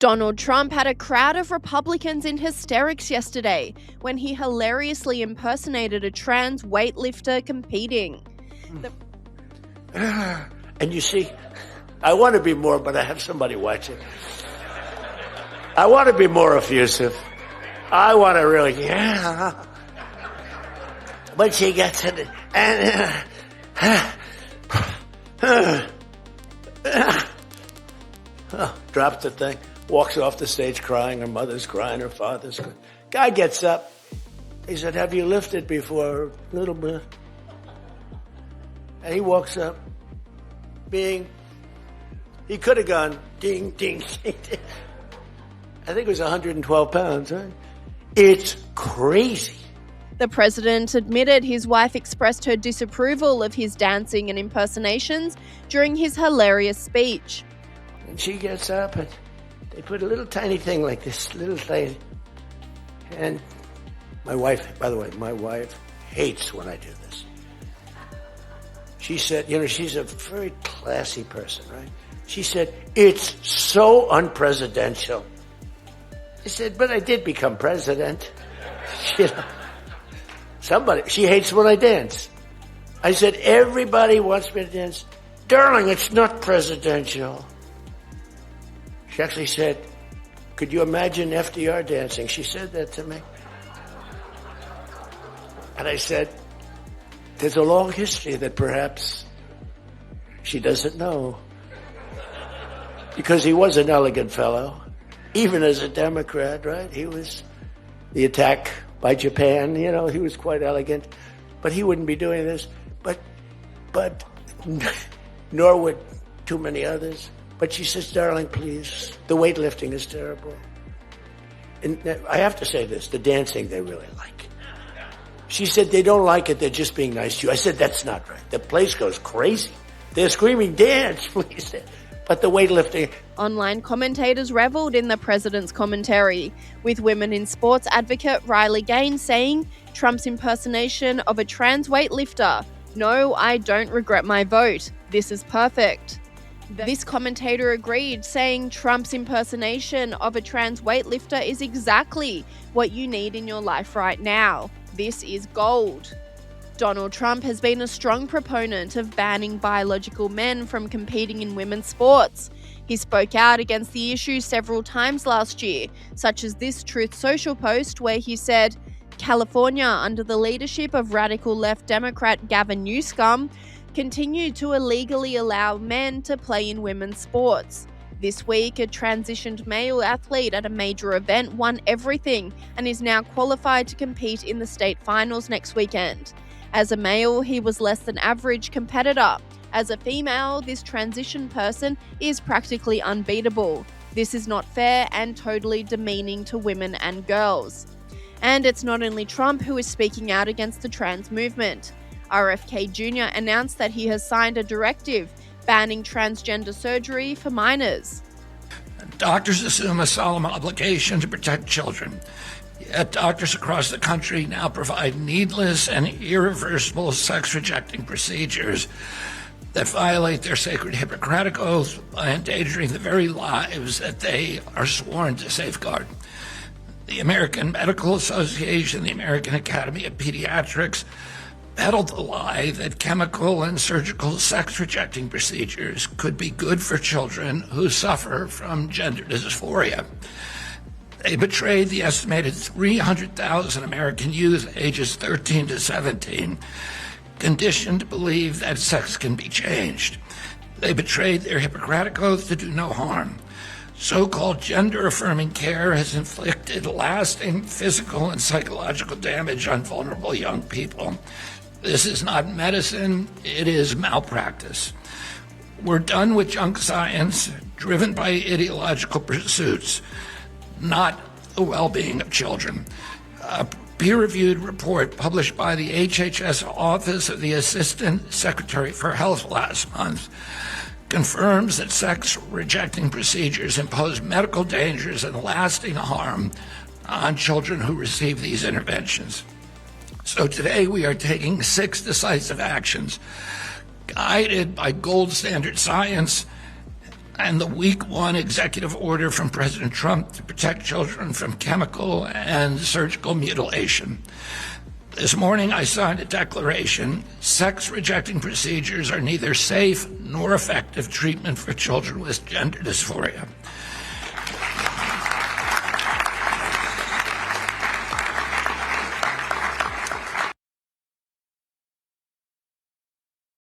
Donald Trump had a crowd of Republicans in hysterics yesterday when he hilariously impersonated a trans weightlifter competing. And you see, I want to be more, but I have somebody watching. I want to be more effusive. I want to really, But she gets it, and drops the thing, walks off the stage crying. Her mother's crying, her father's crying. Guy gets up. He said, "Have you lifted before?" A little bit. And he walks up, he could have gone ding, ding, ding, ding. I think it was 112 pounds, right? It's crazy. The president admitted his wife expressed her disapproval of his dancing and impersonations during his hilarious speech. And she gets up and they put a little tiny thing like this, little thing. And my wife, by the way, my wife hates when I do this. She said, she's a very classy person, right? She said, "It's so unpresidential." I said, "But I did become president." She hates when I dance. I said, "Everybody wants me to dance." "Darling, it's not presidential." She actually said, "Could you imagine FDR dancing?" She said that to me. And I said, there's a long history that perhaps she doesn't know. Because he was an elegant fellow, even as a Democrat, right? He was the attack by Japan, he was quite elegant, but he wouldn't be doing this. But nor would too many others. But she says, "Darling, please, the weightlifting is terrible." And I have to say this, the dancing they really like. She said, "They don't like it, they're just being nice to you." I said, "That's not right. The place goes crazy. They're screaming, 'Dance, please.'" But the weightlifting... Online commentators reveled in the president's commentary, with women in sports advocate Riley Gaines saying Trump's impersonation of a trans weightlifter, "No, I don't regret my vote. This is perfect." This commentator agreed, saying Trump's impersonation of a trans weightlifter is exactly what you need in your life right now. This is gold. Donald Trump has been a strong proponent of banning biological men from competing in women's sports. He spoke out against the issue several times last year, such as this Truth Social post where he said, California, under the leadership of radical left Democrat Gavin Newsom, continued to illegally allow men to play in women's sports. This week, a transitioned male athlete at a major event won everything and is now qualified to compete in the state finals next weekend. As a male, he was less than average competitor. As a female, this transition person is practically unbeatable. This is not fair and totally demeaning to women and girls. And it's not only Trump who is speaking out against the trans movement. RFK Jr. announced that he has signed a directive banning transgender surgery for minors. Doctors assume a solemn obligation to protect children. Yet doctors across the country now provide needless and irreversible sex-rejecting procedures that violate their sacred Hippocratic oath by endangering the very lives that they are sworn to safeguard. The American Medical Association, the American Academy of Pediatrics, peddled the lie that chemical and surgical sex-rejecting procedures could be good for children who suffer from gender dysphoria. They betrayed the estimated 300,000 American youth ages 13 to 17, conditioned to believe that sex can be changed. They betrayed their Hippocratic oath to do no harm. So-called gender-affirming care has inflicted lasting physical and psychological damage on vulnerable young people. This is not medicine, it is malpractice. We're done with junk science driven by ideological pursuits, not the well-being of children. A peer-reviewed report published by the HHS Office of the Assistant Secretary for Health last month confirms that sex-rejecting procedures impose medical dangers and lasting harm on children who receive these interventions. So today we are taking 6 decisive actions guided by gold standard science and the week 1 executive order from President Trump to protect children from chemical and surgical mutilation. This morning, I signed a declaration. Sex-rejecting procedures are neither safe nor effective treatment for children with gender dysphoria.